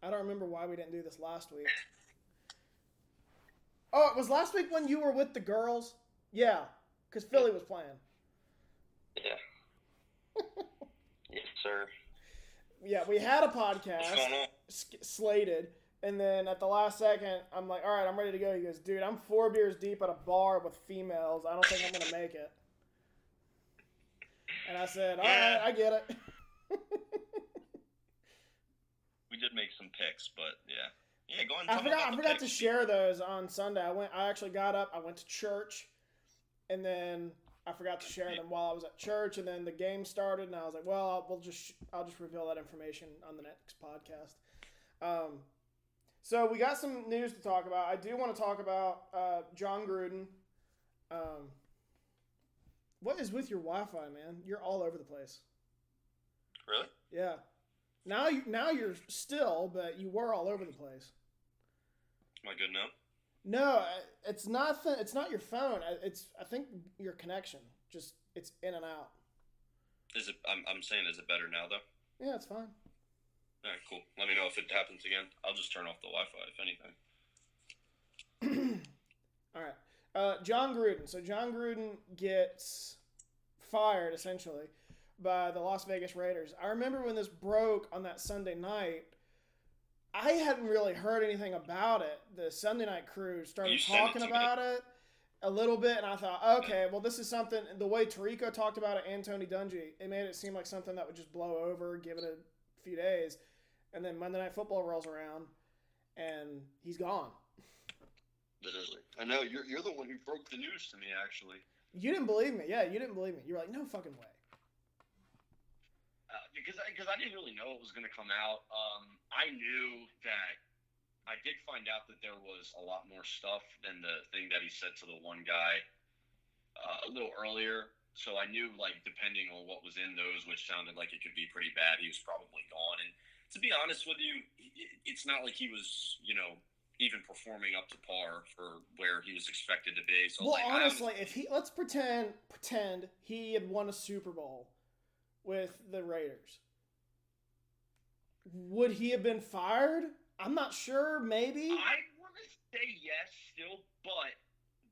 I don't remember why we didn't do this last week. Oh, it was last week when you were with the girls? Yeah, because Philly was playing. Yeah. Yes, sir. Yeah, we had a podcast slated, and then at the last second, I'm like, all right, I'm ready to go. He goes, dude, I'm 4 beers deep at a bar with females. I don't think I'm going to make it. And I said, all right, I get it. We did make some picks, but yeah. Yeah, go on. I forgot to share those on Sunday. I actually got up, I went to church, and then I forgot to share them while I was at church, and then the game started, and I was like, well, I'll just reveal that information on the next podcast. So we got some news to talk about. I do want to talk about John Gruden. What is with your Wi-Fi, man? You're all over the place. Really? Yeah. Now you're still, but you were all over the place. Am I good now? No, it's not. It's not your phone. I think your connection. Just it's in and out. Is it? I'm saying, is it better now though? Yeah, it's fine. All right, cool. Let me know if it happens again. I'll just turn off the Wi-Fi if anything. All right, John Gruden. So John Gruden gets fired essentially by the Las Vegas Raiders. I remember when this broke on that Sunday night. I hadn't really heard anything about it. The Sunday night crew started talking about it a little bit, and I thought, okay, well, this is something. The way Tirico talked about it and Tony Dungy, it made it seem like something that would just blow over, give it a few days, and then Monday Night Football rolls around, and he's gone. Literally. I know. You're the one who broke the news to me, actually. You didn't believe me. Yeah, you didn't believe me. You were like, no fucking way. Because I didn't really know it was going to come out. I knew that I did find out that there was a lot more stuff than the thing that he said to the one guy a little earlier. So I knew, like, depending on what was in those, which sounded like it could be pretty bad, he was probably gone. And to be honest with you, it's not like he was, even performing up to par for where he was expected to be. So, well, honestly, let's pretend he had won a Super Bowl with the Raiders. Would he have been fired? I'm not sure. Maybe. I want to say yes still, but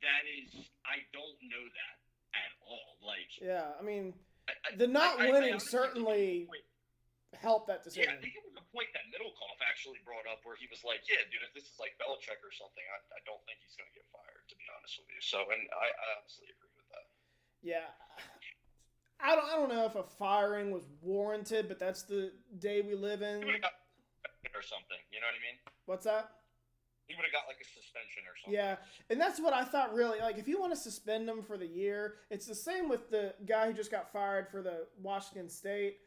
I don't know that at all. Like, yeah, I mean, the not winning certainly helped that decision. Yeah, I think it was a point that Middlecoff actually brought up where he was like, yeah, dude, if this is like Belichick or something, I don't think he's going to get fired, to be honest with you. So, and I honestly agree with that. Yeah. I don't know if a firing was warranted, but that's the day we live in. He would have got or something, you know what I mean? What's that? He would have got like a suspension or something. Yeah, and that's what I thought really. Like, if you want to suspend him for the year, it's the same with the guy who just got fired for the Washington State,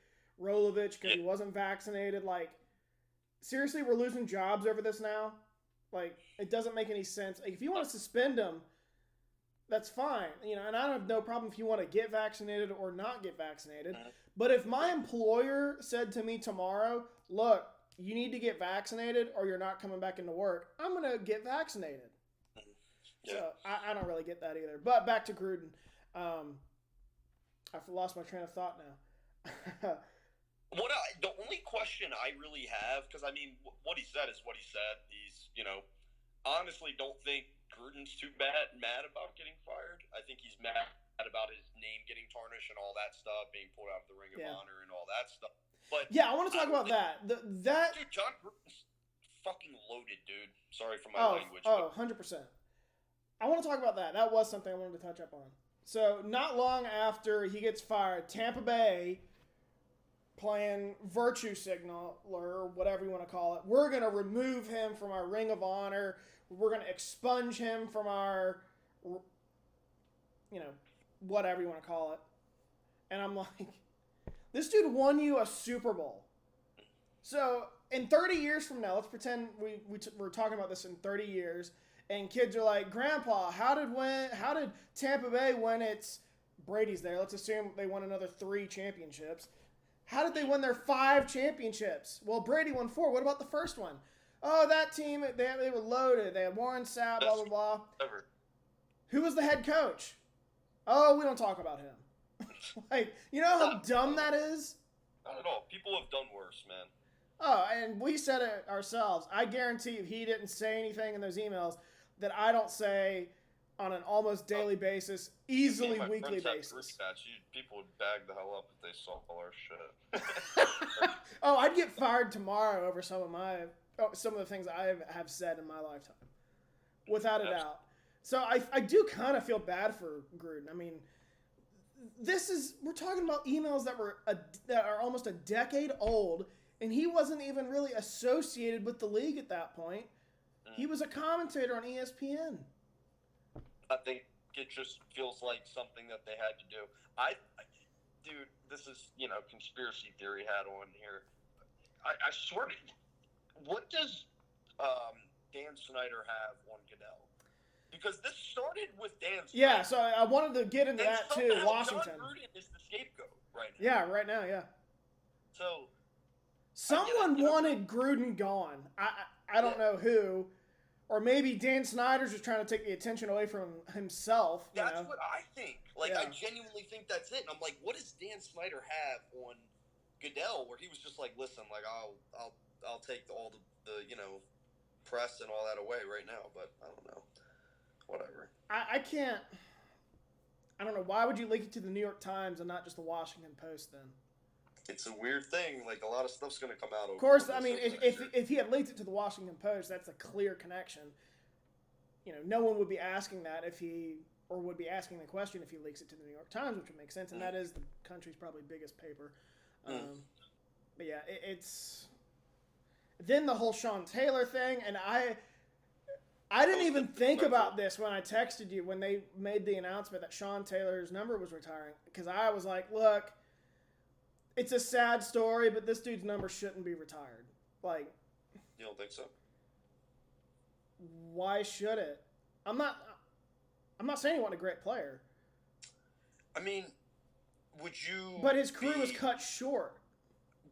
Rolovich, because he wasn't vaccinated. Like, seriously, we're losing jobs over this now? Like, it doesn't make any sense. Like, if you want to suspend him, that's fine, and I have no problem if you want to get vaccinated or not get vaccinated. But if my employer said to me tomorrow, look, you need to get vaccinated or you're not coming back into work, I'm going to get vaccinated. Yeah. So I don't really get that either. But back to Gruden. I've lost my train of thought now. The only question I really have, because, I mean, what he said is what he said. He's, honestly don't think Gruden's too mad about getting fired. I think he's mad about his name getting tarnished and all that stuff, being pulled out of the Ring of Honor and all that stuff. But yeah, I want to talk about that. Dude, John Gruden's fucking loaded, dude. Sorry for my language. 100%. I want to talk about that. That was something I wanted to touch up on. So, not long after he gets fired, Tampa Bay, playing virtue signaler, or whatever you want to call it, we're going to remove him from our Ring of Honor. We're going to expunge him from our, whatever you want to call it. And I'm like, this dude won you a Super Bowl. So, in 30 years from now, let's pretend we're talking about this in 30 years, and kids are like, Grandpa, how did Tampa Bay win its, Brady's there, let's assume they won another 3 championships. How did they win their 5 championships? Well, Brady won 4. What about the first one? Oh, that team, they were loaded. They had Warren Sapp, blah, blah, blah. Ever. Who was the head coach? Oh, we don't talk about him. Like, you know how dumb that is? Not at all. People have done worse, man. Oh, and we said it ourselves. I guarantee you he didn't say anything in those emails that I don't say on an almost daily basis, easily weekly basis. People would bag the hell up if they saw our shit. Oh, I'd get fired tomorrow over some of the things I have said in my lifetime, without a doubt. So I do kind of feel bad for Gruden. I mean, we're talking about emails that are almost a decade old, and he wasn't even really associated with the league at that point. He was a commentator on ESPN. I think it just feels like something that they had to do. Dude, this is, conspiracy theory hat on here. I swear to you, what does Dan Snyder have on Goodell? Because this started with Dan Snyder. Yeah, so I wanted to get into that too, Washington. John Gruden is the scapegoat right now. Yeah, right now, yeah. So someone wanted Gruden gone. I don't know who. Or maybe Dan Snyder's just trying to take the attention away from himself. That's what I think. I genuinely think that's it. And I'm like, what does Dan Snyder have on Goodell, where he was just like, listen, I'll take all the press and all that away right now, but I don't know. Whatever. I can't. I don't know. Why would you link it to the New York Times and not just the Washington Post then? It's a weird thing. A lot of stuff's going to come out. Of course, I mean, if he had linked it to the Washington Post, that's a clear connection. No one would be asking that would be asking the question if he leaks it to the New York Times, which would make sense, and that is the country's probably biggest paper. But yeah, it's then the whole Sean Taylor thing, and I didn't even think about this when I texted you when they made the announcement that Sean Taylor's number was retiring, because I was like, look, it's a sad story, but this dude's number shouldn't be retired. You don't think so? Why should it? I'm not saying he wasn't a great player. I mean, would you? But his career was cut short.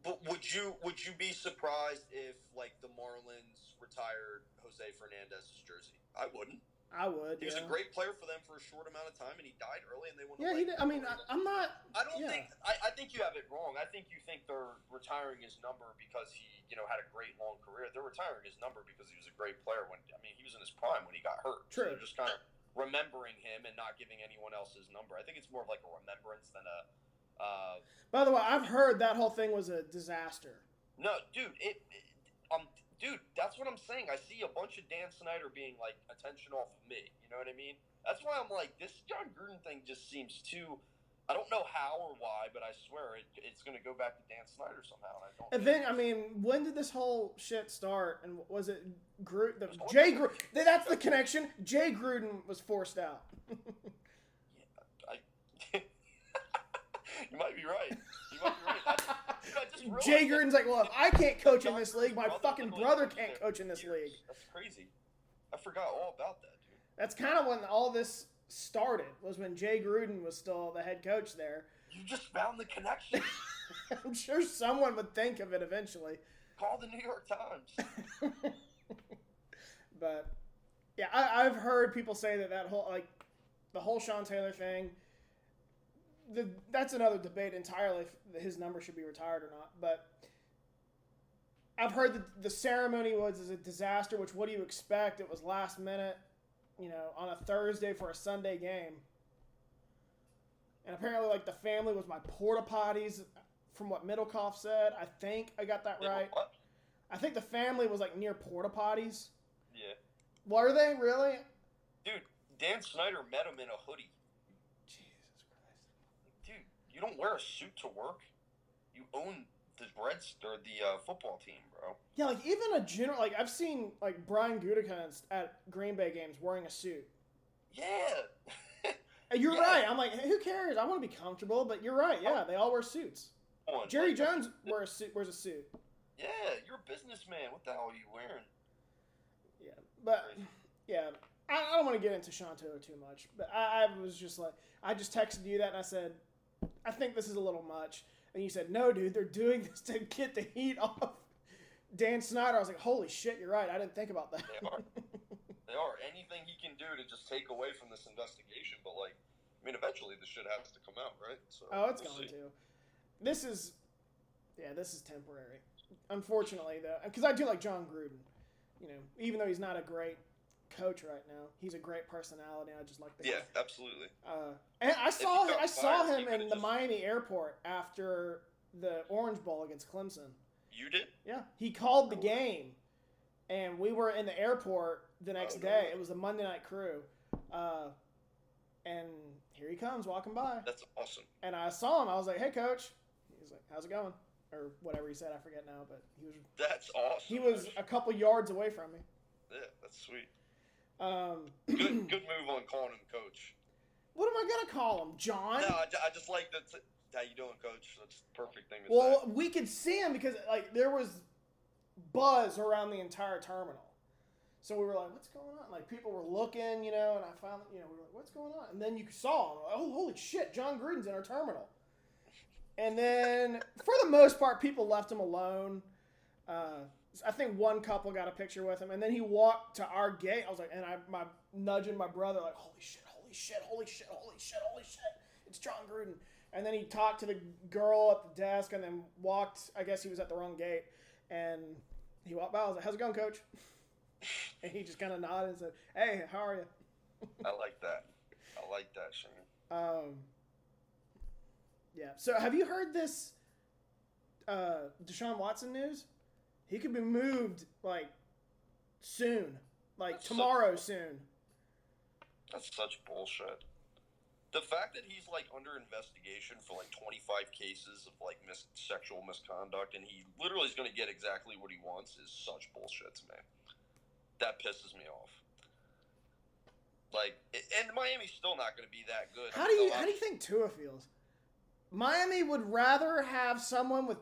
But would you be surprised if the Marlins retired Jose Fernandez's jersey? I wouldn't. I would. He was a great player for them for a short amount of time, and he died early, and they won. Yeah, he did. I mean, I'm not. I don't think. I think you have it wrong. I think you think they're retiring his number because he, had a great long career. They're retiring his number because he was a great player he was in his prime when he got hurt. True. So they're just kind of remembering him and not giving anyone else his number. I think it's more of a remembrance than a. By the way, I've heard that whole thing was a disaster. No, dude, dude, that's what I'm saying. I see a bunch of Dan Snyder being attention off of me. You know what I mean? That's why I'm like, this John Gruden thing just seems too. I don't know how or why, but I swear it's going to go back to Dan Snyder somehow. And then, when did this whole shit start? And was it Gruden? Jay Gruden. That's the connection. Jay Gruden was forced out. You might be right. Jay Gruden's like, well, if I can't coach in this league, my fucking brother can't coach in this league. That's crazy. I forgot all about that, dude. That's kind of when all this started, was when Jay Gruden was still the head coach there. You just found the connection. I'm sure someone would think of it eventually. Call the New York Times. But, yeah, I've heard people say that whole, the whole Sean Taylor thing, that's another debate entirely if his number should be retired or not. But I've heard that the ceremony was a disaster, which what do you expect? It was last minute, on a Thursday for a Sunday game. And apparently, the family was by porta potties, from what Middlecoff said. I think I got that right. What? I think the family was near porta potties. Yeah. Were they really? Dude, Dan Snyder met him in a hoodie. You don't wear a suit to work. You own the football team, bro. Yeah, even a general, I've seen Brian Gutekunst at Green Bay games wearing a suit. Yeah. You're right. I'm like, who cares? I want to be comfortable, but you're right. Yeah, they all wear suits. Jerry Jones wears a suit. Yeah, you're a businessman. What the hell are you wearing? Yeah, but yeah, I don't want to get into Sean Taylor too much, but I was just I just texted you that and I said, I think this is a little much. And you said, no, dude, they're doing this to get the heat off Dan Snyder. I was like, holy shit, you're right. I didn't think about that. They are. They are. Anything he can do to just take away from this investigation. But, eventually the shit has to come out, right? So it's going to. This is temporary. unfortunately, though, because I do like John Gruden. You know, even though he's not a great coach right now, he's a great personality. I just like the Yeah, absolutely. And I saw fired, him in the Miami airport after the Orange Bowl against Clemson. You did? Yeah, he called the game, and we were in the airport the next day. It was a Monday Night Crew, and here he comes walking by. That's awesome. And I saw him. I was like, "Hey, coach." He's like, "How's it going?" Or whatever he said. I forget now, but he was. That's awesome. He was a couple yards away from me. Yeah, that's sweet. Good move on calling him coach. What am I gonna call him, John? No, I just like that. How you doing, coach? That's the perfect thing to say. Well, we could see him because like there was buzz around the entire terminal. So we were like, "What's going on?" Like people were looking, you know, and I found, you know, we were like, "What's going on?" And then you saw him. Oh, holy shit! John Gruden's in our terminal. And then, for the most part, people left him alone. I think one couple got a picture with him, and then he walked to our gate. I was like, and I'm nudging my brother, like, holy shit, holy shit, holy shit, holy shit, holy shit. It's John Gruden. And then he talked to the girl at the desk and then walked, I guess he was at the wrong gate, and he walked by. I was like, "How's it going, coach?" And he just kind of nodded and said, "Hey, how are you?" I like that. I like that, Shane. Yeah. So have you heard this Deshaun Watson news? He could be moved like soon, like tomorrow soon. That's such bullshit. The fact that he's like under investigation for like 25 cases of like sexual misconduct, and he literally is going to get exactly what he wants is such bullshit to me. That pisses me off. Like, and Miami's still not going to be that good. How do you think Tua feels? Miami would rather have someone with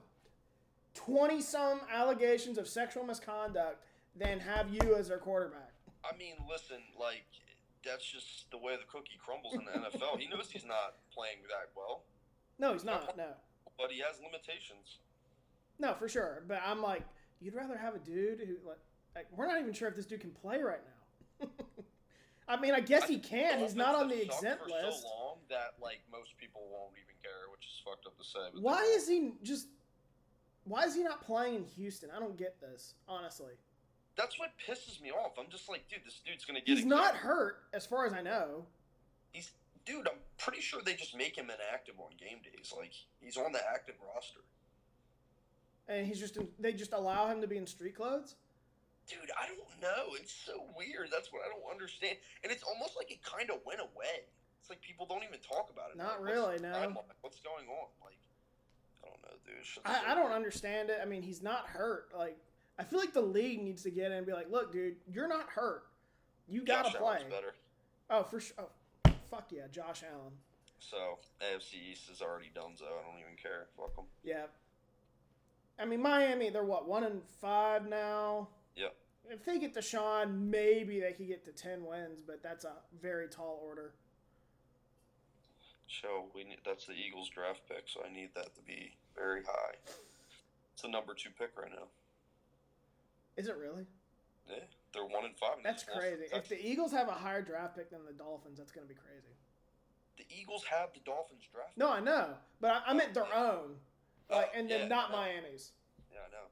20-some allegations of sexual misconduct than have you as their quarterback. I mean, listen, like, that's just the way the cookie crumbles in the NFL. He knows he's not playing that well. No, he's not, no. But he has limitations. No, for sure. But I'm like, you'd rather have a dude who, like we're not even sure if this dude can play right now. I mean, I guess he can. He's not on the exempt list. So long that, like, most people won't even care, which is fucked up to say. But why is he not playing in Houston? I don't get this, honestly. That's what pisses me off. I'm just like, dude, this dude's going to get He's not hurt, as far as I know. Dude, I'm pretty sure they just make him inactive on game days. Like, he's on the active roster. And they just allow him to be in street clothes? Dude, I don't know. It's so weird. That's what I don't understand. And it's almost like it kind of went away. It's like people don't even talk about it. Not really, no. What's going on? Like, I don't know, dude. I don't understand it. I mean, he's not hurt. Like, I feel like the league needs to get in and be like, "Look, dude, you're not hurt. You got to play." Allen's better. Oh, for sure. Oh, fuck yeah, Josh Allen. So, AFC East is already done, so I don't even care. Fuck them. Yeah. I mean, Miami, they're what, 1-5 now? Yep. If they get Deshaun, maybe they could get to 10 wins, but that's a very tall order. So that's the Eagles draft pick, so I need that to be very high. It's the number 2 pick right now. Is it really? Yeah, they're 1-5. That's crazy. If the Eagles have a higher draft pick than the Dolphins, that's going to be crazy. The Eagles have the Dolphins draft pick. No, I know, but I meant their own, and then not Miami's. Yeah, I know.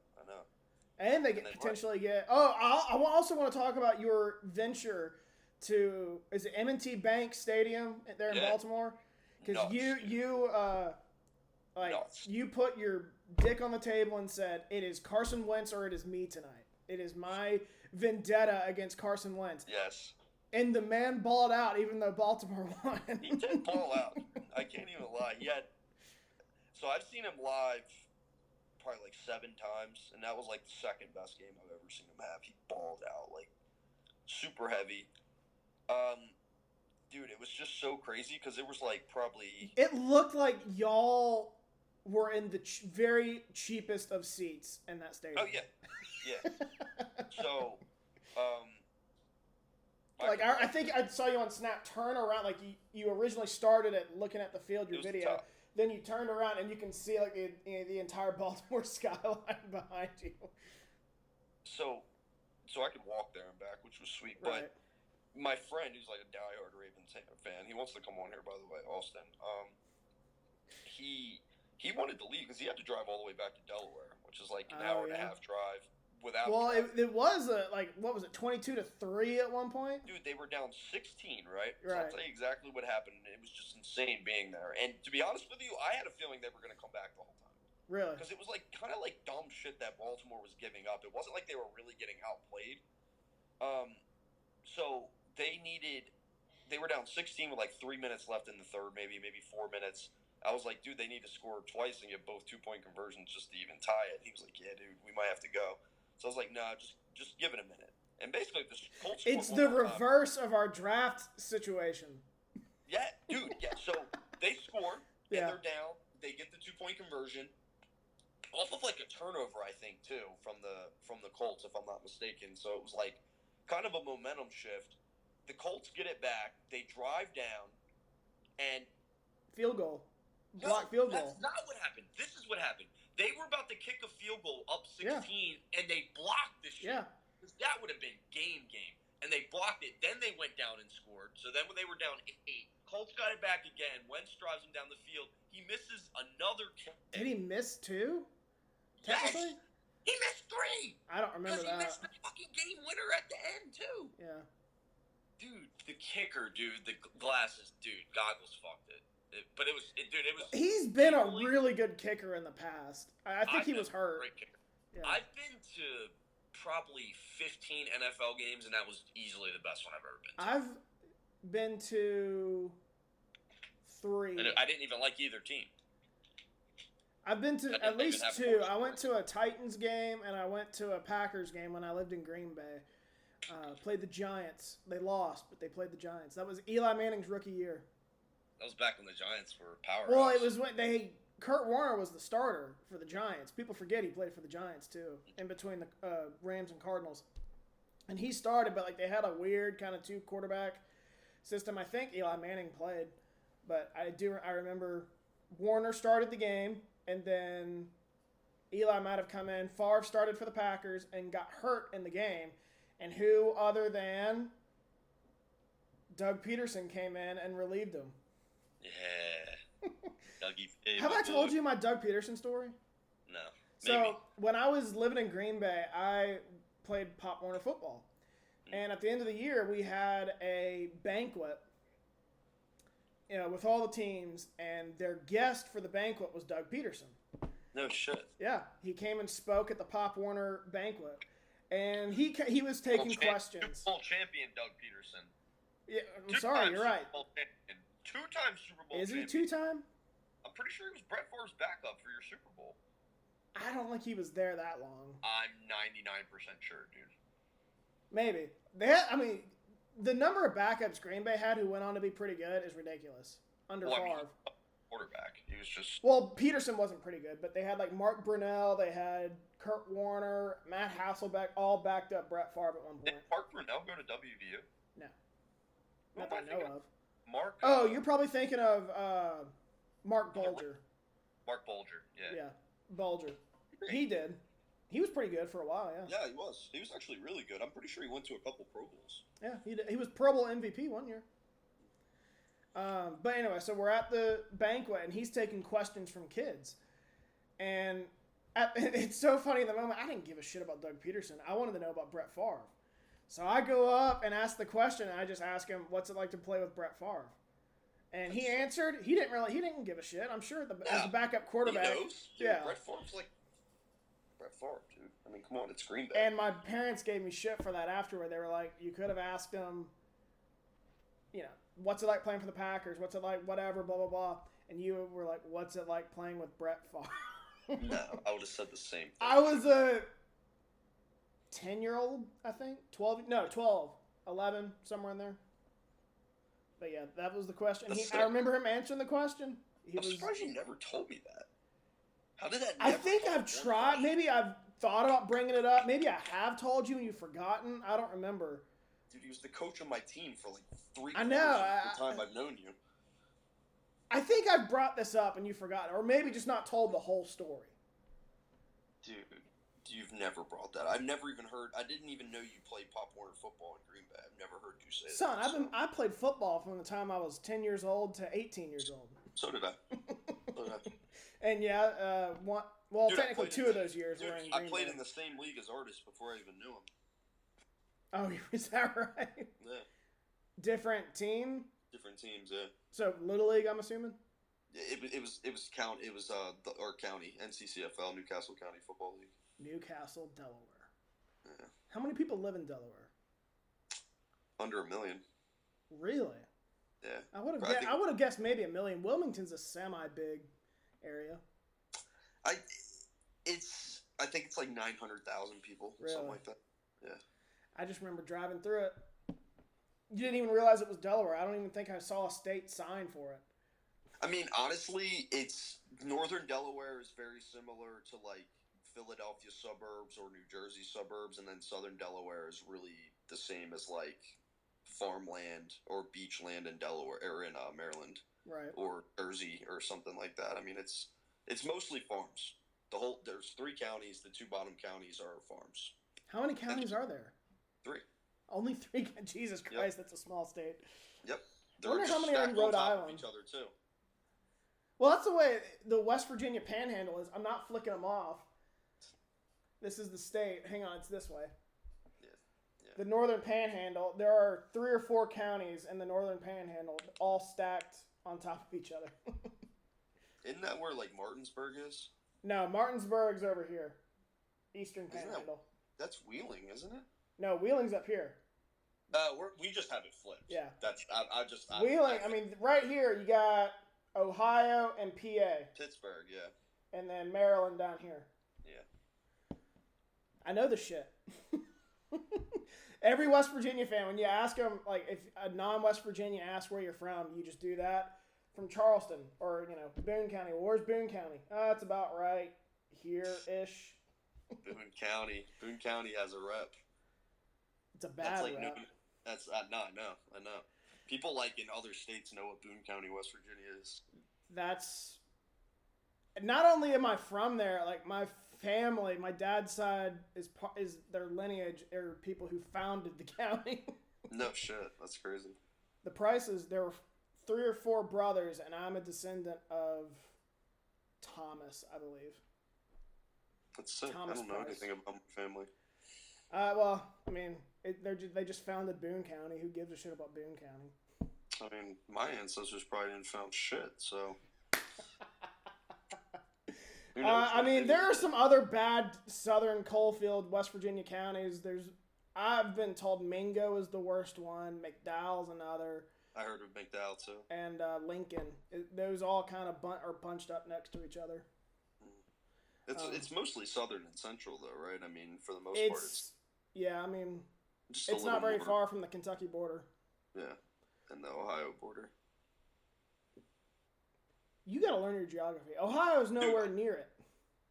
And they get potentially get. Oh, I also want to talk about your venture to, is it M&T Bank Stadium there in Baltimore? Because you put your dick on the table and said, "It is Carson Wentz or it is me tonight. It is my vendetta against Carson Wentz." Yes. And the man balled out, even though Baltimore won. He did ball out. I can't even lie. So I've seen him live probably like 7 times, and that was like the second best game I've ever seen him have. He balled out, like, super heavy. Dude, it was just so crazy because it was like probably... It looked like y'all were in the very cheapest of seats in that stadium. Oh, yeah. So, like, I think I saw you on Snap turn around, like you originally started at looking at the field, your video. Then you turned around and you can see like the entire Baltimore skyline behind you. So I could walk there and back, which was sweet. Right. But my friend, who's like a diehard Ravens fan, he wants to come on here, by the way, Austin. he wanted to leave because he had to drive all the way back to Delaware, which is like an hour and a half drive without. Well, it was what was it, 22-3 at one point? Dude, they were down 16, right? Right. So I'll tell you exactly what happened. It was just insane being there. And to be honest with you, I had a feeling they were going to come back the whole time. Really? Because it was like kind of like dumb shit that Baltimore was giving up. It wasn't like they were really getting outplayed. So they were down 16 with like 3 minutes left in the third, maybe 4 minutes. I was like, dude, they need to score twice and get both 2-point conversions just to even tie it. He was like, yeah, dude, we might have to go. So I was like, nah, just give it a minute. And basically, the Colts. It's the reverse of our draft situation. Yeah, dude. Yeah. So they score, and they're down. They get the 2-point conversion off of like a turnover, I think, too, from the Colts, if I'm not mistaken. So it was like kind of a momentum shift. The Colts get it back. They drive down, and field goal. Block field goal. That's not what happened. This is what happened. They were about to kick a field goal up 16, and they blocked the shit. Yeah. That would have been game. And they blocked it. Then they went down and scored. So then when they were down 8, Colts got it back again. Wentz drives him down the field. He misses another kick. Did he miss 2? Yes. He missed 3. I don't remember that. He missed the fucking game winner at the end, too. Yeah. Dude, the kicker, the glasses, goggles fucked it. But it was. He's been a really good kicker in the past. I think he was hurt. Great kicker. Yeah. I've been to probably 15 NFL games, and that was easily the best one I've ever been to. I've been to 3. And I didn't even like either team. I've been to at least 2. I went to a Titans game, and I went to a Packers game when I lived in Green Bay. Played the Giants. They lost, but they played the Giants. That was Eli Manning's rookie year. That was back when the Giants were powerhouse. Well, it was when Kurt Warner was the starter for the Giants. People forget he played for the Giants too, in between the Rams and Cardinals. And he started, but they had a weird kind of 2-quarterback system. I think Eli Manning played, but I remember Warner started the game, and then Eli might have come in. Favre started for the Packers and got hurt in the game. And who other than Doug Peterson came in and relieved him? Yeah. Dougie. Have I told you my Doug Peterson story? No. Maybe. So when I was living in Green Bay, I played Pop Warner football. And at the end of the year, we had a banquet, with all the teams, and their guest for the banquet was Doug Peterson. No shit. Yeah, he came and spoke at the Pop Warner banquet, and he was taking questions. Super Bowl champion Doug Peterson. Yeah, I'm sorry, you're right. 2-time Super Bowl champion. Is he champion. 2-time? I'm pretty sure he was Brett Favre's backup for your Super Bowl. I don't think he was there that long. I'm 99% sure, dude. Maybe. The number of backups Green Bay had who went on to be pretty good is ridiculous. Under Favre. Quarterback. He was just... Well, Peterson wasn't pretty good, but they had Mark Brunell, they had Kurt Warner, Matt Hasselbeck, all backed up Brett Favre at one point. Did Mark Brunell go to WVU? No. Not that I know of. Mark... Oh, you're probably thinking of Mark Bulger. Mark Bulger, yeah. Yeah, Bulger. He did. He was pretty good for a while, yeah. Yeah, he was. He was actually really good. I'm pretty sure he went to a couple Pro Bowls. Yeah, he did. He was Pro Bowl MVP one year. But anyway, so we're at the banquet, and he's taking questions from kids. And it's so funny in the moment. I didn't give a shit about Doug Peterson. I wanted to know about Brett Favre. So I go up and ask the question, and I just ask him, what's it like to play with Brett Favre? And he answered, he didn't give a shit. I'm sure as the backup quarterback. He knows. Dude, yeah. Brett Favre's like Brett Favre, dude. I mean, come on, it's Green Bay. And my parents gave me shit for that afterward. They were like, you could have asked him, what's it like playing for the Packers? What's it like, whatever, blah, blah, blah. And you were like, what's it like playing with Brett Favre? No, I would have said the same thing. I was a 10-year-old, I think. 12, 11, somewhere in there. But yeah, that was the question. I remember him answering the question. I'm surprised you never told me that. How did that I think I've tried. Maybe I've thought about bringing it up. Maybe I have told you and you've forgotten. I don't remember. Dude, he was the coach of my team for like 3 I know. Of the time I've known you. I think I've brought this up and you've forgotten. Or maybe just not told the whole story. Dude, you've never brought that. I've never even heard. I didn't even know you played Pop Warner football in Green Bay. I've never heard you say that. Son, I played football from the time I was 10 years old to 18 years old. So did I. And yeah, Dude, technically 2 of those years were in I Green played Bay. in the same league as Artis before I even knew him. Oh, is that right? Yeah. Different team? Different teams, yeah. So Little League, I'm assuming? It was our county, NCCFL, Newcastle County Football League. Newcastle, Delaware. Yeah. How many people live in Delaware? Under 1 million. Really? Yeah. I would have guessed maybe 1 million. Wilmington's a semi-big area. I think it's like 900,000 people, Really? something like that. Yeah. I just remember driving through it. You didn't even realize it was Delaware. I don't even think I saw a state sign for it. I mean, honestly, it's northern Delaware is very similar to like Philadelphia suburbs or New Jersey suburbs, and then southern Delaware is really the same as like farmland or beach land in Delaware or in Maryland, right? Or Jersey or something like that. I mean, it's mostly farms. There's 3 counties. The 2 bottom counties are farms. How many counties are there? 3. Only 3. Jesus Christ, That's a small state. Yep. I wonder how many are in Rhode Island. Each other too. Well, that's the way the West Virginia Panhandle is. I'm not flicking them off. This is the state. Hang on, it's this way. Yeah. The Northern Panhandle. There are 3 or 4 counties in the Northern Panhandle, all stacked on top of each other. Isn't that where like Martinsburg is? No, Martinsburg's over here. Eastern Panhandle. That's Wheeling, isn't it? No, Wheeling's up here. We just have it flipped. Yeah. That's Wheeling. I mean, right here you got Ohio and PA. Pittsburgh, yeah. And then Maryland down here. Yeah. I know the shit. Every West Virginia fan, when you ask them, like, if a non-West Virginia asks where you're from, you just do that. From Charleston or, Boone County. Well, where's Boone County? That's about right here-ish. Boone County has a rep. It's a bad rep. I know. People like in other states know what Boone County, West Virginia is. That's not only am I from there, like my family, my dad's side is their lineage are people who founded the county. No shit, that's crazy. The prices, there were 3 or 4 brothers, and I'm a descendant of Thomas, I believe. That's sick. Thomas I don't know Price. anything about my family. Well, I mean, they just founded Boone County. Who gives a shit about Boone County? I mean, my ancestors probably didn't found shit, so. I mean, there are some other bad southern coalfield West Virginia counties. I've been told Mingo is the worst one. McDowell's another. I heard of McDowell too. And Lincoln. Those all kind of are bunched up next to each other. It's mostly southern and central though, right? I mean, for the most part, it's not very far from the Kentucky border. Yeah, and the Ohio border. You got to learn your geography. Ohio's nowhere near it.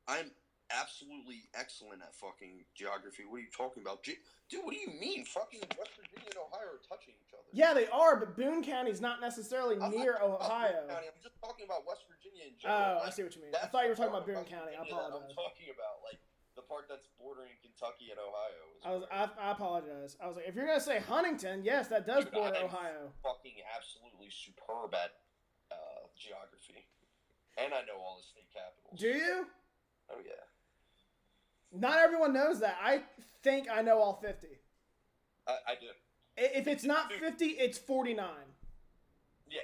I'm absolutely excellent at fucking geography. What are you talking about? Dude, what do you mean? Fucking West Virginia and Ohio are touching each other. Yeah, they are, but Boone County's not necessarily near Ohio. I'm just talking about West Virginia in general. Oh, I see what you mean. I thought you were talking about Boone County. I apologize. I'm talking about, like, the part that's bordering Kentucky and Ohio. I apologize. I was like, if you're going to say Huntington, yes, that does border Ohio. Fucking absolutely superb at geography. And I know all the state capitals. Do you? Oh, yeah. Not everyone knows that. I think I know all 50. I do. If it's not 50, it's 49. Yeah.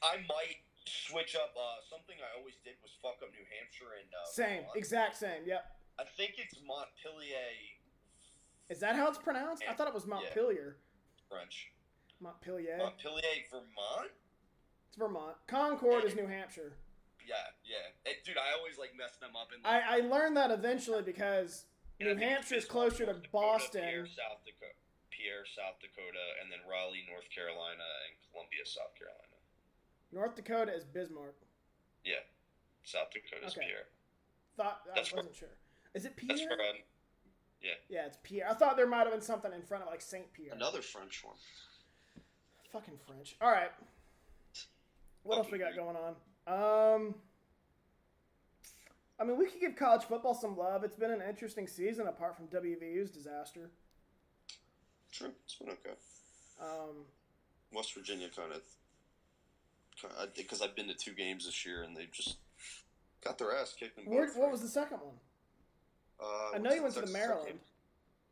I might switch up. Something I always did was fuck up New Hampshire and same. Vermont. Exact same. Yep. I think it's Montpelier. Is that how it's pronounced? I thought it was Montpelier. Yeah. French. Montpelier. Montpelier, Vermont? It's Vermont. Concord is New Hampshire. Yeah. Dude, I always, like, mess them up. I learned that eventually because New Hampshire's closer to Boston. Pierre, South Dakota, and then Raleigh, North Carolina, and Columbia, South Carolina. North Dakota is Bismarck. Yeah. South Dakota is Pierre. I wasn't sure. Is it Pierre? That's where yeah. Yeah, it's Pierre. I thought there might have been something in front of, like, St. Pierre. Another French one. Fucking French. All right. What else we got going on? I mean, we could give college football some love. It's been an interesting season apart from WVU's disaster. True. It's been okay. West Virginia kind of because I've been to 2 games this year and they've just Got their ass kicked in What both. was the second one? I know you went to the Maryland.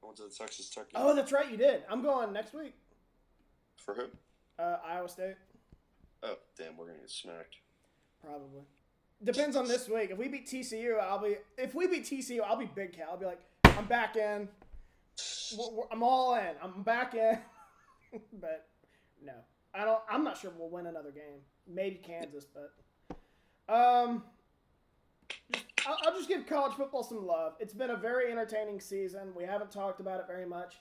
I went to the Texas Tech game. Oh, that's right, you did. I'm going next week. For who? Iowa State. Oh, damn, we're going to get smacked. Probably. Depends on this week. If we beat TCU, I'll be Big Cal. I'll be like, I'm back in. I'm all in. I'm back in. But no. I'm not sure we'll win another game. Maybe Kansas, but I'll just give college football some love. It's been a very entertaining season. We haven't talked about it very much.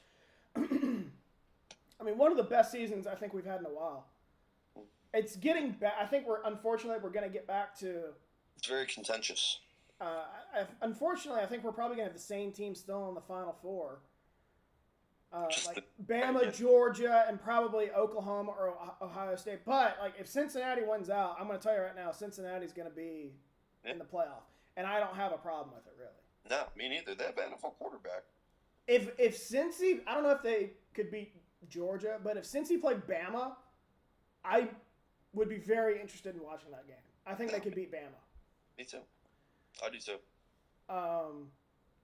I mean, one of the best seasons I think we've had in a while. It's getting back. I think unfortunately we're going to get back to. It's very contentious. Unfortunately, I think we're probably going to have the same team still in the Final Four. Like Bama, Georgia, and probably Oklahoma or Ohio State. But like, if Cincinnati wins out, I'm going to tell you right now, Cincinnati's going to be in the playoff, and I don't have a problem with it really. No, me neither. They have an NFL quarterback. If Cincy, I don't know if they could beat Georgia, but if Cincy played Bama, I would be very interested in watching that game. I think they could beat Bama. Me too. I do too.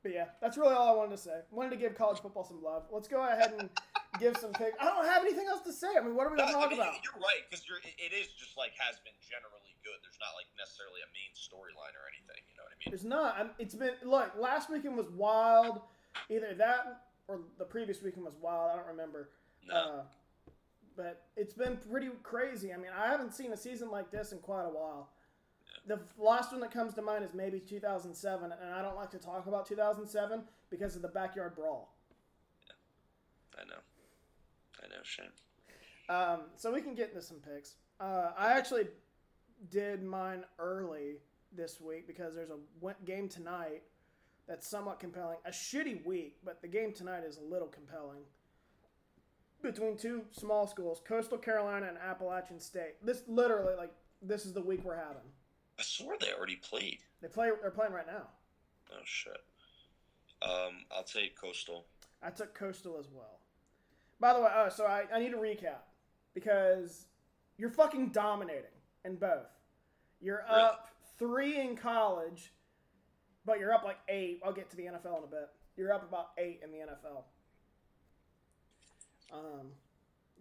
But yeah, that's really all I wanted to say. Wanted to give college football some love. Let's go ahead and give some picks. I don't have anything else to say. I mean, what are we going to talk about? You're right, because it is just like has been generally good. There's not like necessarily a main storyline or anything. You know what I mean? There's not. It's been look. Last weekend was wild. Either that or the previous weekend was wild. I don't remember. No. But it's been pretty crazy. I mean, I haven't seen a season like this in quite a while. The last one that comes to mind is maybe 2007, and I don't like to talk about 2007 because of the backyard brawl. Yeah. I know, Shane. So we can get into some picks. I actually did mine early this week because there's a game tonight that's somewhat compelling. A shitty week, but the game tonight is a little compelling. Between two small schools, Coastal Carolina and Appalachian State. This literally, this is the week we're having. I swore they already played. They're playing right now. Oh, shit. I'll take Coastal. I took Coastal as well. By the way, so I need to recap because you're fucking dominating in both. You're up 3 in college, but you're up 8. I'll get to the NFL in a bit. You're up about 8 in the NFL.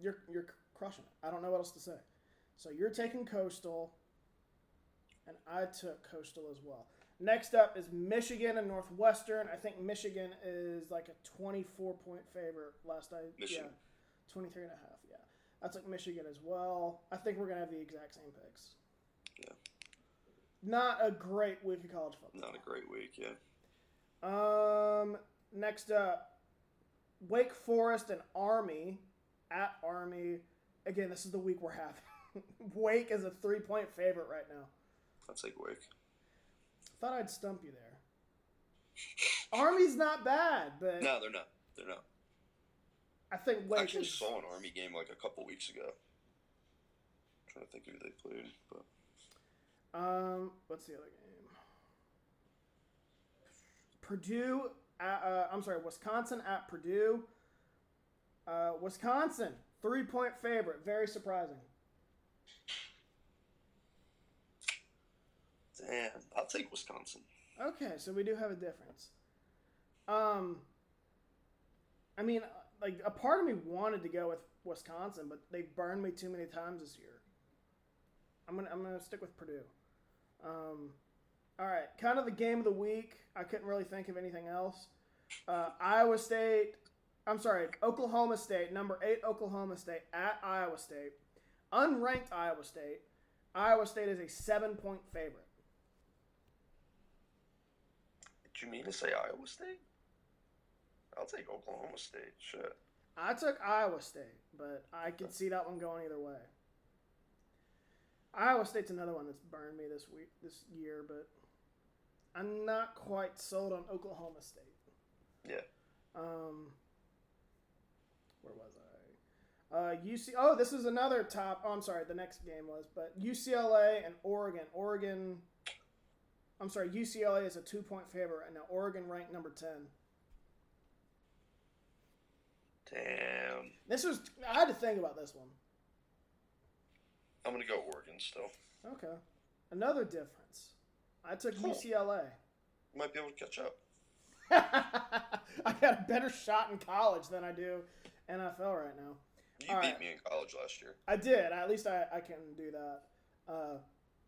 You're crushing it. I don't know what else to say. So you're taking Coastal, and I took Coastal as well. Next up is Michigan and Northwestern. I think Michigan is like a 24-point favorite. Michigan. 23 and a half, yeah. I took Michigan as well. I think we're going to have the exact same picks. Yeah. Not a great week of college football. Not a great week, yeah. Next up, Wake Forest and Army at Army. Again, this is the week we're having. Wake is a 3-point favorite right now. I'll take Wake. Thought I'd stump you there. Army's not bad, but No, they're not. They're not. I think Wake I actually is. saw an Army game like a couple weeks ago. I'm trying to think who they played, but What's the other game? Wisconsin at Purdue. Wisconsin, 3-point favorite. Very surprising. damn, I'll take Wisconsin. Okay, so we do have a difference. I mean, a part of me wanted to go with Wisconsin, but they've burned me too many times this year. I'm gonna stick with Purdue. All right, kind of the game of the week. I couldn't really think of anything else. Oklahoma State, number 8 Oklahoma State at Iowa State. Unranked Iowa State. Iowa State is a 7-point favorite. Did you mean to say Iowa State? I'll take Oklahoma State. Shit. I took Iowa State, but I could see that one going either way. Iowa State's another one that's burned me this year, but I'm not quite sold on Oklahoma State. Yeah. Where was I? This is another top. Oh, I'm sorry. The next game was, but UCLA and Oregon. UCLA is a 2-point favorite, and now Oregon ranked number 10. Damn. I had to think about this one. I'm going to go Oregon still. Okay. Another difference. I took UCLA. You might be able to catch up. I got a better shot in college than I do NFL right now. You beat me in college last year. I did. At least I can do that.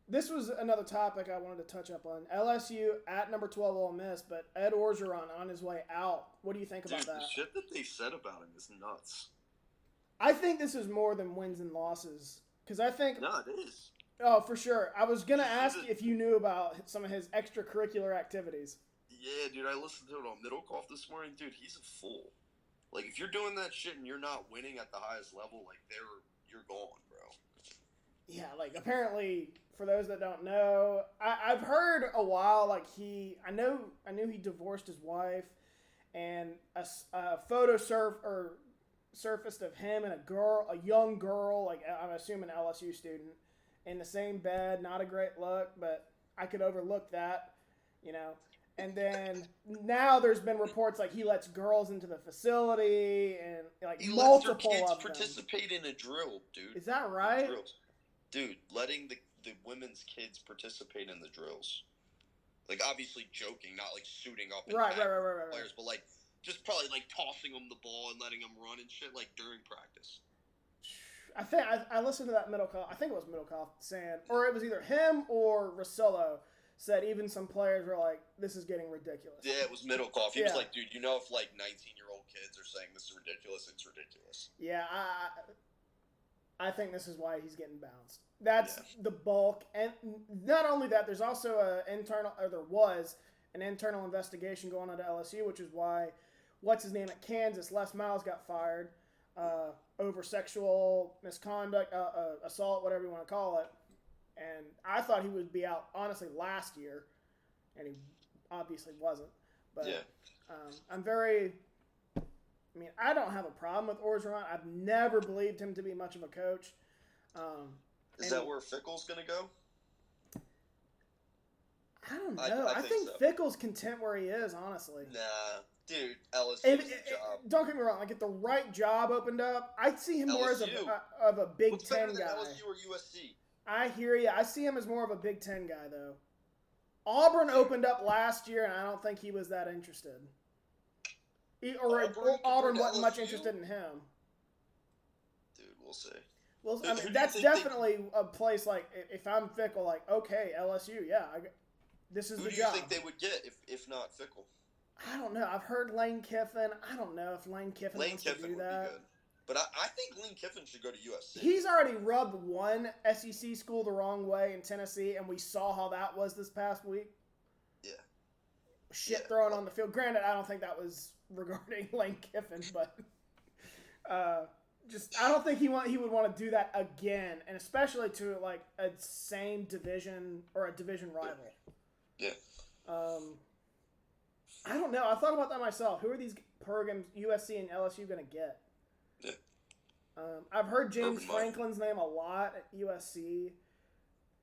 This was another topic I wanted to touch up on. LSU at number 12 Ole Miss, but Ed Orgeron on his way out. What do you think about that? The shit that they said about him is nuts. I think this is more than wins and losses. Because I think... No, it is. Oh, for sure. I was going to ask if you knew about some of his extracurricular activities. Yeah, dude, I listened to it on Middlecoff this morning. Dude, he's a fool. Like, if you're doing that shit and you're not winning at the highest level, like, you're gone, bro. Yeah, like, apparently, for those that don't know, I've heard a while, like, I knew he divorced his wife, and a photo surfaced of him and a young girl, like, I'm assuming an LSU student, in the same bed. Not a great look, but I could overlook that, you know. And then now there's been reports like he lets girls into the facility and like he multiple lets their kids of them participate in a drill, dude. Is that right? Dude, letting the women's kids participate in the drills. Like, obviously joking, not like suiting up and right. players, but like just probably like tossing them the ball and letting them run and shit like during practice. I think I listened to that Middlecoff. I think it was Middlecoff saying, or it was either him or Rosillo said even some players were like, "This is getting ridiculous." Yeah, it was Middlecoff. He was like, "Dude, you know, if like 19-year-old kids are saying this is ridiculous, it's ridiculous." Yeah, I think this is why he's getting bounced. That's the bulk, and not only that, there was an internal investigation going on to LSU, which is why what's his name at Kansas, Les Miles, got fired over sexual misconduct, assault, whatever you want to call it. And I thought he would be out, honestly, last year, and he obviously wasn't. But I don't have a problem with Orgeron. I've never believed him to be much of a coach. Is that where Fickle's going to go? I don't know. I think so. Fickle's content where he is, honestly. Nah. Dude, LSU's job. Don't get me wrong. Like, if the right job opened up, I'd see him more as a Big Ten guy. LSU or USC? I hear you. I see him as more of a Big Ten guy, though. Auburn opened up last year, and I don't think he was that interested. Auburn wasn't much interested in him. Dude, we'll see. Well, I mean, that's definitely a place, like, if I'm Fickle, like, okay, LSU, yeah, this is the job. Who do you think they would get if not Fickle? I don't know. I've heard Lane Kiffin. I don't know if Lane Kiffin wants to do that. Would be good. But I think Lane Kiffin should go to USC. He's already rubbed one SEC school the wrong way in Tennessee, and we saw how that was this past week. Yeah. Shit thrown on the field. Granted, I don't think that was regarding Lane Kiffin, but I don't think he would want to do that again, and especially to like a same division or a division rival. Yeah. I don't know. I thought about that myself. Who are these programs, USC and LSU, going to get? Yeah. I've heard James Franklin's name a lot at USC.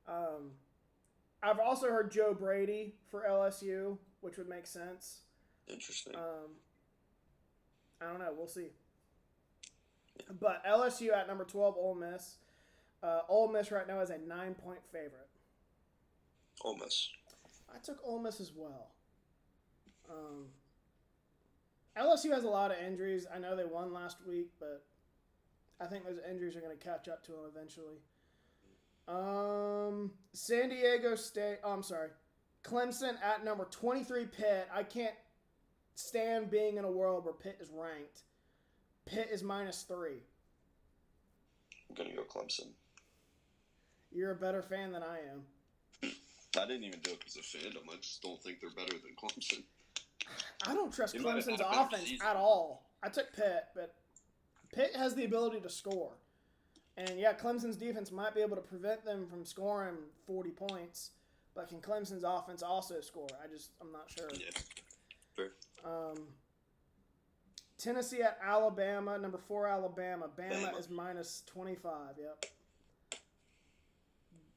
I've also heard Joe Brady for LSU, which would make sense. Interesting. I don't know. We'll see. Yeah. But LSU at number 12, Ole Miss. Ole Miss right now is a 9-point favorite. Ole Miss. I took Ole Miss as well. LSU has a lot of injuries. I know they won last week, but I think those injuries are going to catch up to them eventually. San Diego State. Oh, I'm sorry. Clemson at number 23, Pitt. I can't stand being in a world where Pitt is ranked. Pitt is -3. I'm going to go Clemson. You're a better fan than I am. I didn't even do it because of fandom. I just don't think they're better than Clemson. I don't trust Clemson's offense at all. I took Pitt, but Pitt has the ability to score. And, yeah, Clemson's defense might be able to prevent them from scoring 40 points, but can Clemson's offense also score? I'm not sure. Yeah, fair. Tennessee at Alabama, number 4 Alabama. Bama is -25, yep.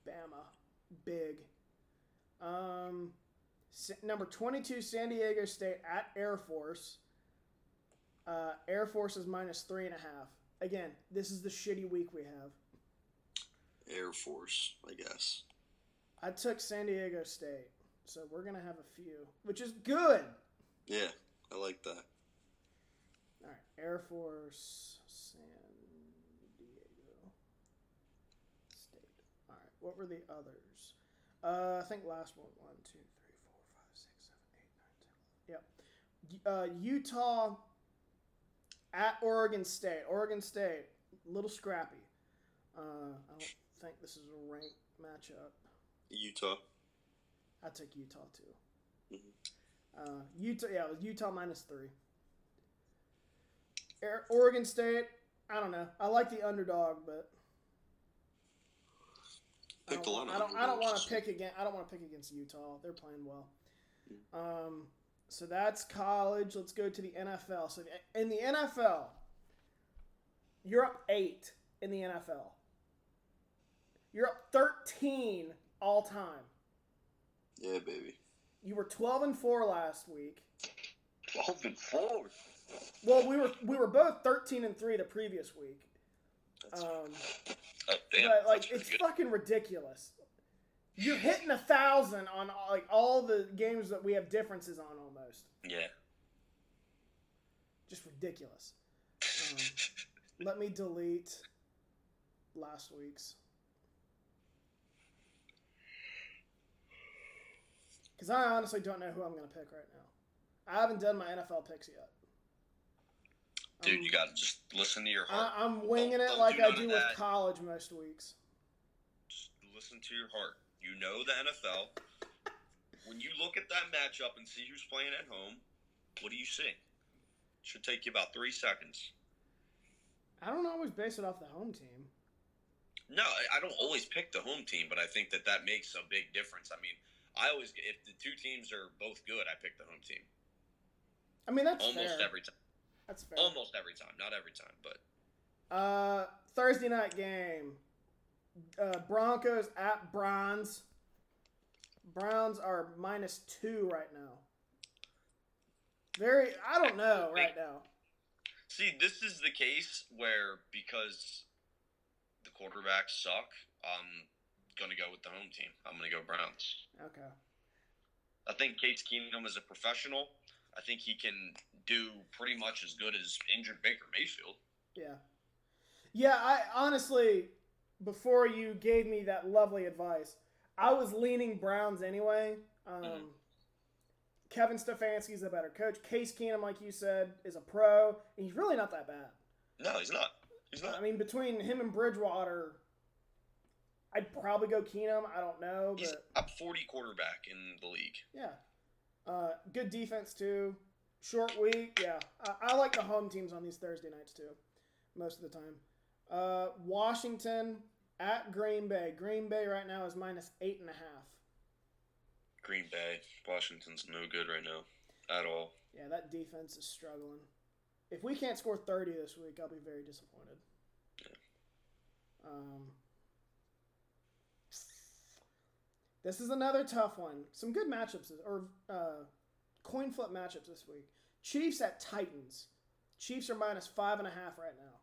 Bama. Big. Number 22, San Diego State at Air Force. Air Force is -3.5. Again, this is the shitty week we have. Air Force, I guess. I took San Diego State. So we're going to have a few, which is good. Yeah, I like that. All right, Air Force, San Diego State. All right, what were the others? I think last one. 1, 2, 3, 4, 5, 6, 7, 8, 9, 10. Yep. Utah at Oregon State. Oregon State, a little scrappy. I don't think this is a ranked matchup. Utah. I'd take Utah too. Mm-hmm. Utah, yeah, it was Utah -3. Oregon State, I don't know. I like the underdog, but I don't want to pick against. I don't want to pick against Utah. They're playing well. So that's college. Let's go to the NFL. So in the NFL, you're up 8 in the NFL. You're up 13 all time. Yeah, baby. You were 12-4 last week. 12-4. Well, we were both 13-3 the previous week. Damn, But like it's good. fucking ridiculous. You're hitting 1,000 on like all the games that we have differences on almost. Yeah. Just ridiculous. Let me delete last week's. Because I honestly don't know who I'm going to pick right now. I haven't done my NFL picks yet. Dude, you got to just listen to your heart. I'm winging it Don't like do I none do of with that. college most weeks. Just listen to your heart. You know the NFL. When you look at that matchup and see who's playing at home, what do you see? Should take you about 3 seconds. I don't always base it off the home team. No, I don't always pick the home team, but I think that makes a big difference. I mean, if the two teams are both good, I pick the home team. I mean, that's Almost fair. every time. That's fair. Almost every time. Not every time, but. Thursday night game. Broncos at Browns. Browns are -2 right now. I don't know right now. See, this is the case where because the quarterbacks suck, I'm going to go with the home team. I'm going to go Browns. Okay. I think Case Keenum is a professional. I think he can do pretty much as good as injured Baker Mayfield. Yeah. Yeah, I honestly, before you gave me that lovely advice, I was leaning Browns anyway. Kevin Stefanski's a better coach. Case Keenum, like you said, is a pro. And he's really not that bad. No, he's not. He's not. I mean, between him and Bridgewater, I'd probably go Keenum. I don't know. He's But top 40 quarterback in the league. yeah. Good defense, too. Short week. Yeah. I like the home teams on these Thursday nights, too, most of the time. Washington at Green Bay. Green Bay right now is -8.5. Green Bay. Washington's no good right now at all. Yeah, that defense is struggling. If we can't score 30 this week, I'll be very disappointed. Yeah. This is another tough one. Some good matchups, or coin flip matchups this week. Chiefs at Titans. Chiefs are -5.5 right now.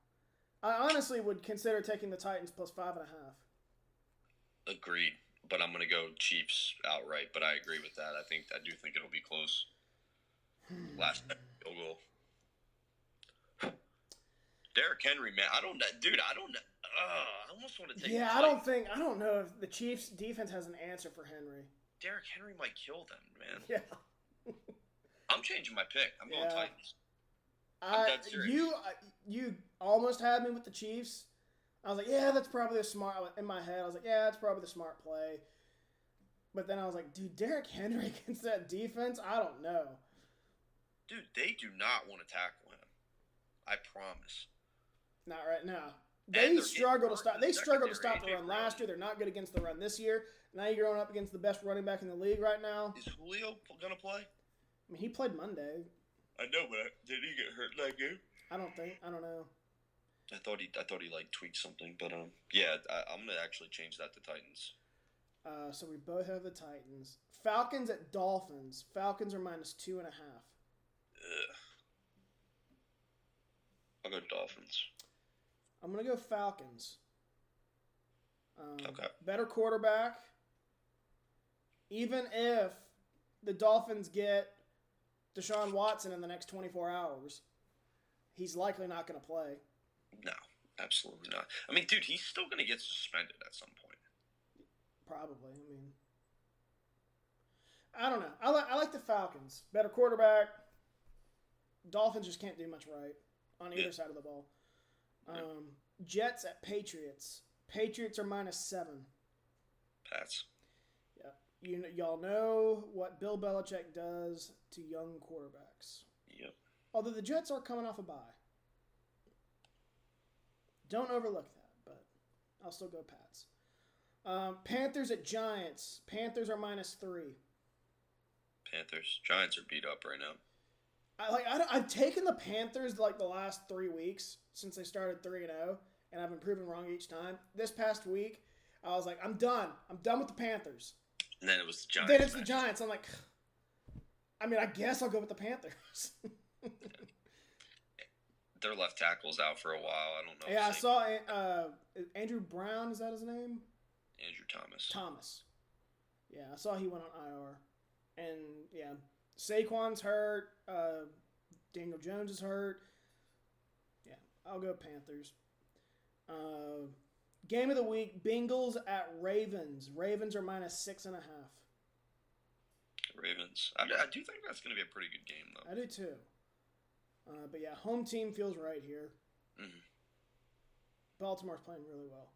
I honestly would consider taking the Titans +5.5. Agreed. But I'm going to go Chiefs outright. But I agree with that. I do think it'll be close. Last field goal. Derrick Henry, man. I don't know. I almost want to take Yeah, I don't know if the Chiefs defense has an answer for Henry. Derrick Henry might kill them, man. Yeah. I'm changing my pick. I'm going Titans. I'm dead serious. You almost had me with the Chiefs. I was like, yeah, that's probably a smart. In my head, I was like, yeah, that's probably the smart play. But then I was like, dude, Derrick Henry against that defense, I don't know. Dude, they do not want to tackle him. I promise. Not right now. They struggle to stop. They struggled to stop the run last year. They're not good against the run this year. Now you're going up against the best running back in the league right now. Is Julio gonna play? I mean, he played Monday. I know, but did he get hurt in that game? I don't know. I thought he like tweaked something, but yeah, I'm gonna actually change that to Titans. So we both have the Titans. Falcons at Dolphins. Falcons are -2.5. Ugh. I'll go Dolphins. I'm gonna go Falcons. Okay. Better quarterback. Even if the Dolphins get Deshaun Watson in the next 24 hours, he's likely not going to play. No, absolutely not. I mean, dude, he's still going to get suspended at some point. Probably. I mean, I don't know. I like the Falcons. Better quarterback. Dolphins just can't do much right on either side of the ball. Jets at Patriots. Patriots are -7. Pats. Yeah. Y'all know what Bill Belichick does to young quarterbacks. Yep. Although the Jets are coming off a bye. Don't overlook that, but I'll still go Pats. Panthers at Giants. Panthers are -3. Panthers. Giants are beat up right now. I've taken the Panthers like the last 3 weeks since they started 3-0, and I've been proven wrong each time. This past week, I was like, I'm done. I'm done with the Panthers. And then it was the Giants. Then it's the Giants. I'm like, I mean, I guess I'll go with the Panthers. Their left tackle's out for a while. I don't know. Yeah, I saw Andrew Brown. Is that his name? Andrew Thomas. Thomas. Yeah, I saw he went on IR. And, yeah, Saquon's hurt. Daniel Jones is hurt. Yeah, I'll go Panthers. Game of the week, Bengals at Ravens. Ravens are -6.5. Ravens. I do think that's going to be a pretty good game, though. I do, too. But, yeah, home team feels right here. Mm-hmm. Baltimore's playing really well.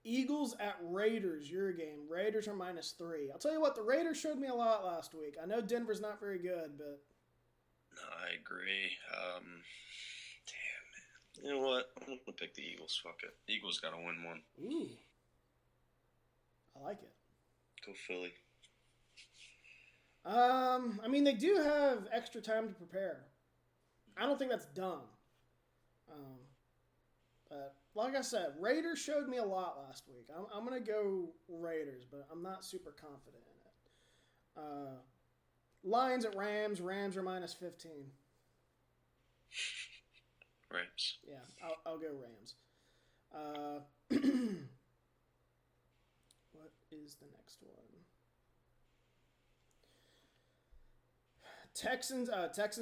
Eagles at Raiders, your game. Raiders are -3. I'll tell you what, the Raiders showed me a lot last week. I know Denver's not very good, but... No, I agree. Damn, man. You know what? I'm going to pick the Eagles. Fuck it. Eagles got to win one. Ooh. I like it. Go Philly. I mean, they do have extra time to prepare. I don't think that's dumb. But like I said, Raiders showed me a lot last week. I'm going to go Raiders, but I'm not super confident in it. Lions at Rams. Rams are -15. Rams. Yeah, I'll go Rams. What is the next one? Texans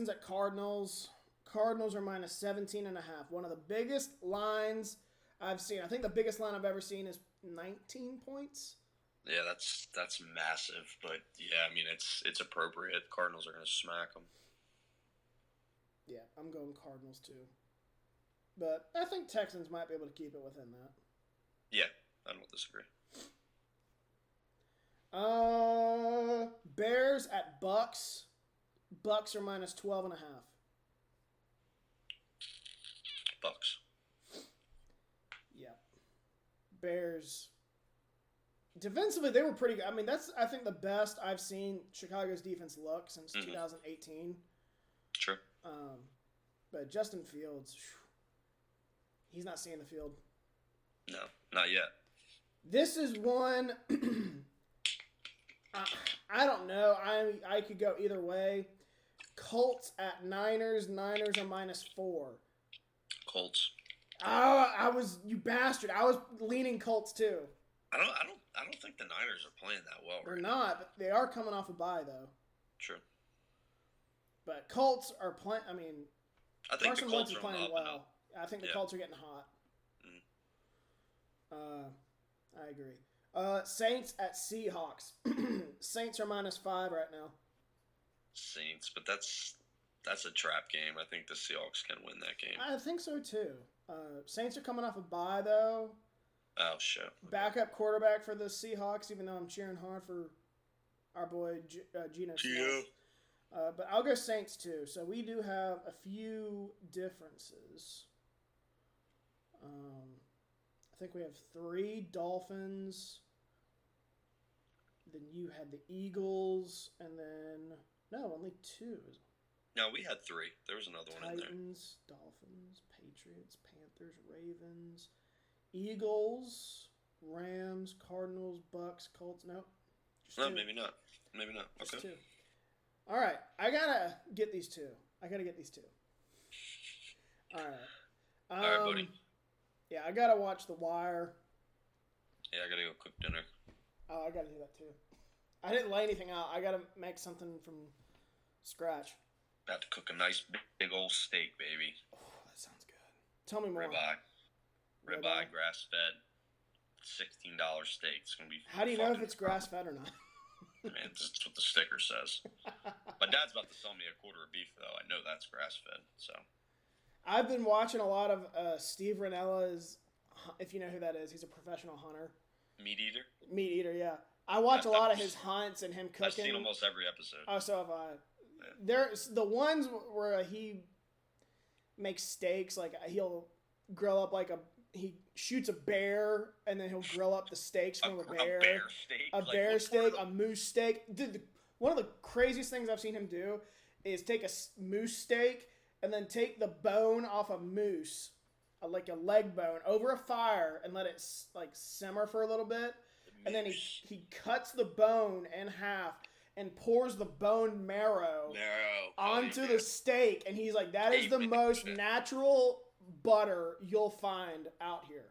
at Cardinals. Cardinals are -17.5. One of the biggest lines I've seen. I think the biggest line I've ever seen is 19 points. Yeah, that's massive. But, yeah, I mean, it's appropriate. Cardinals are going to smack them. Yeah, I'm going Cardinals, too. But I think Texans might be able to keep it within that. Yeah, I don't disagree. Bears at Bucks. Bucks are -12.5. Bucks. Yeah. Bears. Defensively, they were pretty good. I mean, that's, I think, the best I've seen Chicago's defense look since 2018. Sure. But Justin Fields, he's not seeing the field. No, not yet. This is one, I don't know. I could go either way. Colts at Niners. Niners are -4. Colts. Oh, you bastard. I was leaning Colts too. I don't think the Niners are playing that well They're right not, but they are coming off a bye though. True. But Colts are playing. I mean, I think Carson the Colts Wentz is are playing up well. and up. I think the Colts are getting hot. I agree. Saints at Seahawks. Saints are -5 right now. Saints, but that's a trap game. I think the Seahawks can win that game. I think so too. Saints are coming off a bye though. Oh shit. Okay. Backup quarterback for the Seahawks, even though I'm cheering hard for our boy Geno Smith. But I'll go Saints too. So we do have a few differences. I think we have 3 Dolphins. Then you had the Eagles, and then no, only 2. No, we had 3. There was another one in there. Titans, Dolphins, Patriots, Panthers, Ravens, Eagles, Rams, Cardinals, Bucks, Colts. No, No, 2. maybe not. Maybe not. Just Okay. 2. All right, I gotta get these 2. All right. All right, buddy. Yeah, I gotta watch The Wire. Yeah, I gotta go cook dinner. Oh, I gotta do that too. I didn't lay anything out. I gotta make something from scratch. About to cook a nice big old steak, baby. Oh, that sounds good. Tell me more. Ribeye, grass-fed, $16 steak. It's gonna be. How do you know if it's grass-fed or not? Man, that's what the sticker says. My dad's about to sell me a quarter of beef, though. I know that's grass-fed, so. I've been watching a lot of Steve Rinella's, if you know who that is. He's a professional hunter. Meat eater? Meat eater, yeah. I watch a lot of his hunts and him cooking. I've seen almost every episode. Oh, so have I. Yeah. There's the ones where he makes steaks, like he'll grill up he shoots a bear and then he'll grill up the steaks from a bear. A bear steak? A bear steak, a moose steak. Dude, one of the craziest things I've seen him do is take a moose steak and then take the bone off a moose, like a leg bone, over a fire and let it simmer for a little bit. And then he cuts the bone in half and pours the bone marrow onto the steak. And he's like, that is the most natural butter you'll find out here.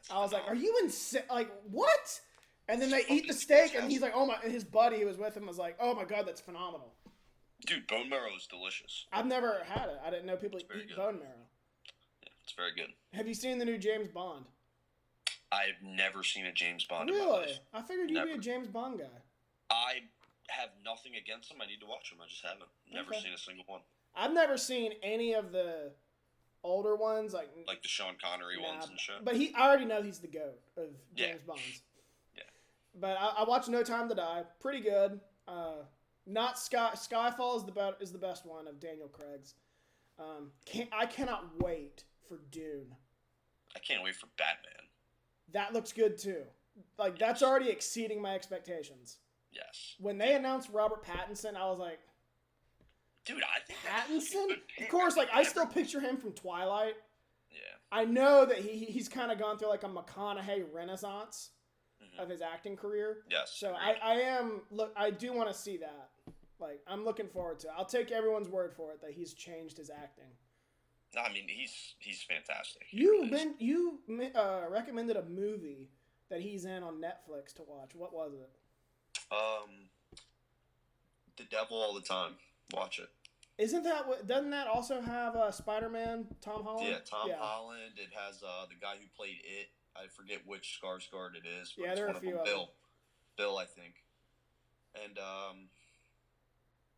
I was like, are you insane? Like, what? And then they eat the steak and he's like, oh my, and his buddy who was with him was like, oh my God, that's phenomenal. Dude, bone marrow is delicious. I've never had it. I didn't know people eat bone marrow. Yeah, it's very good. Have you seen the new James Bond? I've never seen a James Bond in my Really? life. I figured you'd be a James Bond guy. I have nothing against him. I need to watch him. I just haven't. Never seen a single one. I've never seen any of the older ones, like the Sean Connery ones and shit. But I already know he's the GOAT of James Bonds. Yeah. But I watched No Time to Die. Pretty good. Not Skyfall is the best one of Daniel Craig's. I cannot wait for Dune. I can't wait for Batman. That looks good too. Like that's already exceeding my expectations. Yes. When they announced Robert Pattinson, I was like, dude, I think Pattinson? Of course, like I still picture him from Twilight. Yeah. I know that he's kind of gone through like a McConaughey renaissance of his acting career. Yes. So I do want to see that. Like I'm looking forward to it. I'll take everyone's word for it that he's changed his acting. No, I mean he's fantastic. You recommended a movie that he's in on Netflix to watch. What was it? The Devil All the Time. Watch it. Isn't that what? Doesn't that also have Spider-Man, Tom Holland? Yeah, Tom Holland. It has the guy who played it. I forget which Skarsgård it is. But yeah, it's there are one a few of them. of them. Bill, I think. And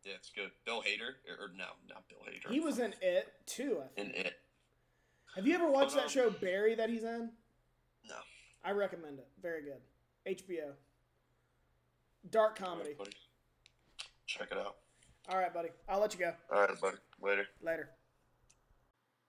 yeah, it's good. Bill Hader, or no, not Bill Hader. He was in It too. I think. In It. Have you ever watched that show Barry that he's in? No. I recommend it. Very good. HBO. Dark comedy. All right, check it out. All right, buddy. I'll let you go. All right, buddy. Later. Later.